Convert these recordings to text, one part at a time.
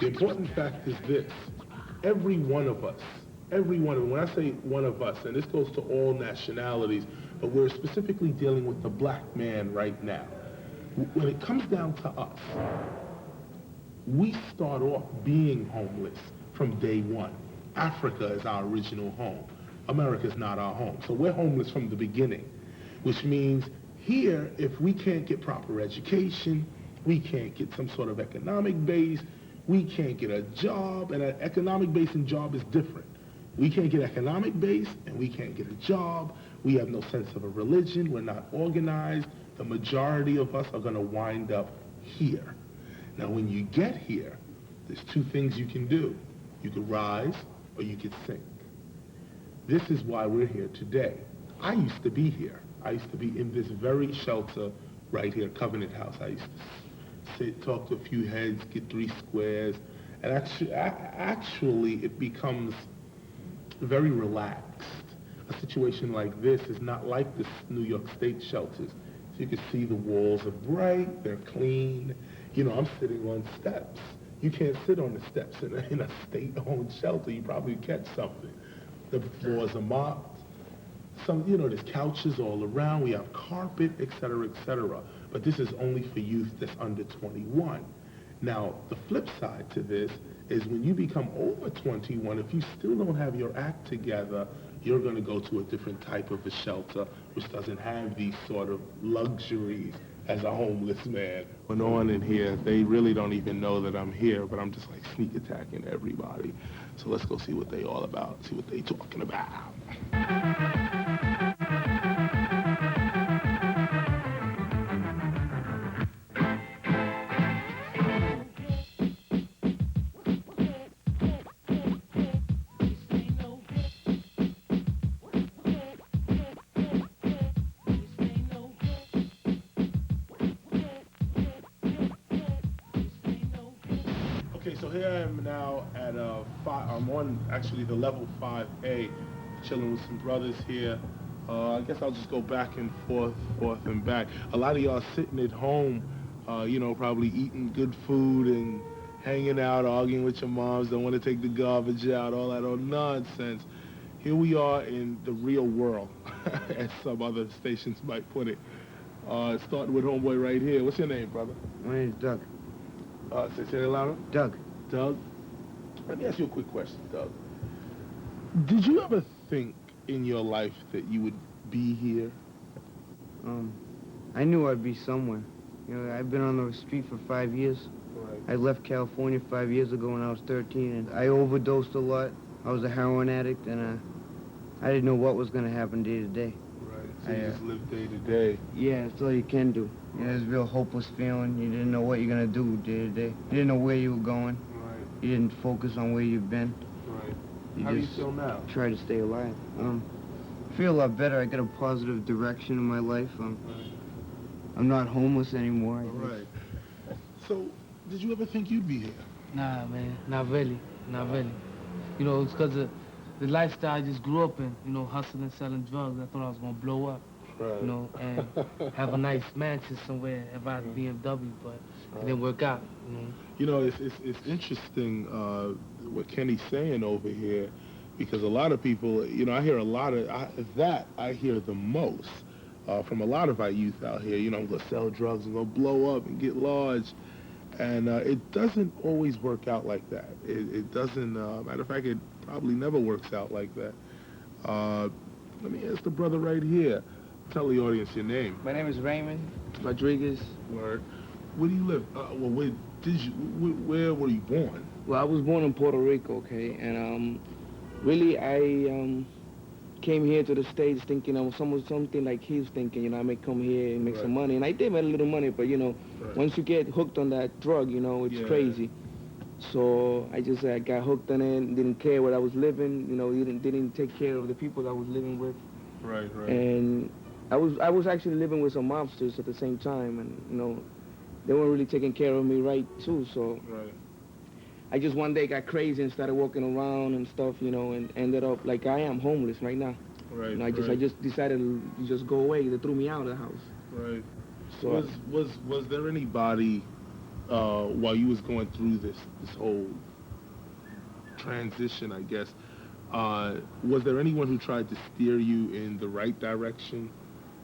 The important fact is this: every one of us, when I say one of us, and this goes to all nationalities, but we're specifically dealing with the black man right now. When it comes down to us, we start off being homeless from day one. Africa is our original home. America is not our home. So we're homeless from the beginning, which means here, if we can't get proper education, we can't get some sort of economic base, we can't get a job, and an economic base and job is different. We can't get economic base, and we can't get a job. We have no sense of a religion. We're not organized. The majority of us are going to wind up here. Now, when you get here, there's two things you can do. You could rise, or you could sink. This is why we're here today. I used to be here. I used to be in this very shelter right here, Covenant House. I used to sit, talk to a few heads, get 3 squares, and actually it becomes very relaxed. A situation like this is not like the New York State shelters. So you can see the walls are bright, they're clean. You know, I'm sitting on steps. You can't sit on the steps in a state-owned shelter. You probably catch something. The floors are mopped. There's couches all around. We have carpet, et cetera, but this is only for youth that's under 21. Now, the flip side to this is when you become over 21, if you still don't have your act together, you're going to go to a different type of a shelter, which doesn't have these sort of luxuries as a homeless man. Going on in here, they really don't even know that I'm here, but I'm just like sneak attacking everybody. So let's go see what they all about, see what they talking about. So here I am now at I'm on actually the level 5A, chilling with some brothers here. I guess I'll just go back and forth and back. A lot of y'all sitting at home, probably eating good food and hanging out, arguing with your moms, don't want to take the garbage out, all that old nonsense. Here we are in the real world, as some other stations might put it. Starting with homeboy right here. What's your name, brother? My name's Doug. Say it louder. Doug. Doug? Let me ask you a quick question, Doug. Did you ever think in your life that you would be here? I knew I'd be somewhere. I've been on the street for 5 years. Right. I left California 5 years ago when I was 13, and I overdosed a lot. I was a heroin addict, and I didn't know what was going to happen day to day. Right, so you just live day to day. Yeah, that's all you can do. It's a real hopeless feeling. You didn't know what you're going to do day to day. You didn't know where you were going. You didn't focus on where you've been. Right. How do you feel now? Try to stay alive. I feel a lot better. I got a positive direction in my life. I'm not homeless anymore. Right. So, did you ever think you'd be here? Nah, man. Not really. Not really. It's because of the lifestyle I just grew up in. Hustling, selling drugs. I thought I was going to blow up. Right. And have a nice mansion somewhere, have a BMW, but it didn't work out. It's interesting what Kenny's saying over here, because a lot of people, I hear a lot of I hear the most from a lot of our youth out here. I'm gonna sell drugs, I'm gonna blow up and get large, and it doesn't always work out like that. It doesn't. Matter of fact, it probably never works out like that. Let me ask the brother right here. Tell the audience your name. My name is Raymond Rodriguez. Word. Where do you live? Where were you born? Well, I was born in Puerto Rico, okay, and really I came here to the States thinking of something like he's thinking, I may come here and make some money, and I did make a little money, but once you get hooked on that drug, it's crazy. So I got hooked on it, didn't care where I was living, didn't take care of the people I was living with. Right. And I was actually living with some mobsters at the same time, and they weren't really taking care of me right too. So I just one day got crazy and started walking around and stuff, and ended up like I am homeless right now. Right. I just decided to just go away. They threw me out of the house. Right. So was there anybody while you was going through this whole transition, I guess, was there anyone who tried to steer you in the right direction?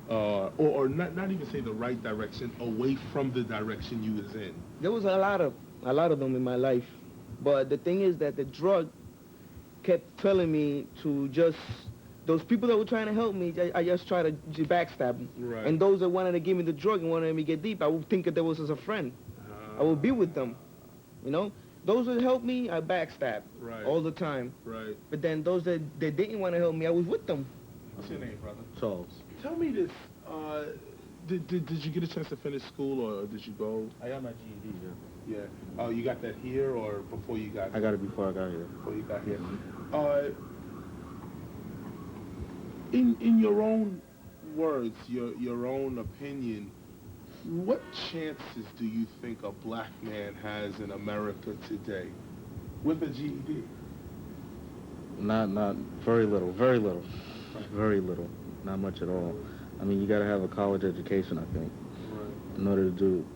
Or not even say the right direction, away from the direction you was in? There was a lot of them in my life. But the thing is that the drug kept telling me to just, those people that were trying to help me, I just try to backstab them. Right. And those that wanted to give me the drug and wanted me to get deep, I would think that there was as a friend. I would be with them, you know? Those that helped me, I backstabbed all the time. Right. But then those that didn't want to help me, I was with them. What's your name, brother? Charles. Tell me this. Did you get a chance to finish school, or did you go? I got my GED, yeah. Yeah. Oh, you got that here, or before you got here? I got it before I got here. Before you got here. In your own words, your own opinion, what chances do you think a black man has in America today with a GED? Not very little, very little, very little, not much at all. I mean, you got to have a college education, I think, in order to do.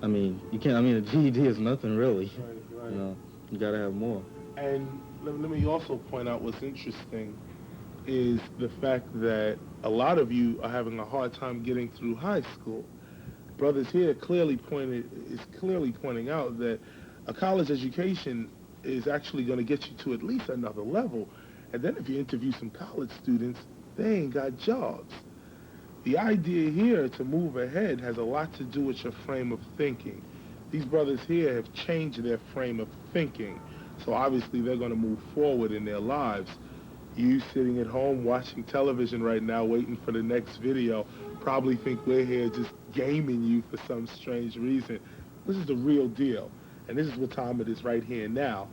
I mean, you can't. I mean, a GED is nothing really. Right. You know, you got to have more. And let me also point out what's interesting is the fact that a lot of you are having a hard time getting through high school. Brothers here is clearly pointing out that a college education is actually going to get you to at least another level. And then if you interview some college students, they ain't got jobs. The idea here to move ahead has a lot to do with your frame of thinking. These brothers here have changed their frame of thinking. So obviously they're going to move forward in their lives. You sitting at home watching television right now waiting for the next video probably think we're here just gaming you for some strange reason. This is the real deal. And this is what time it is right here and now.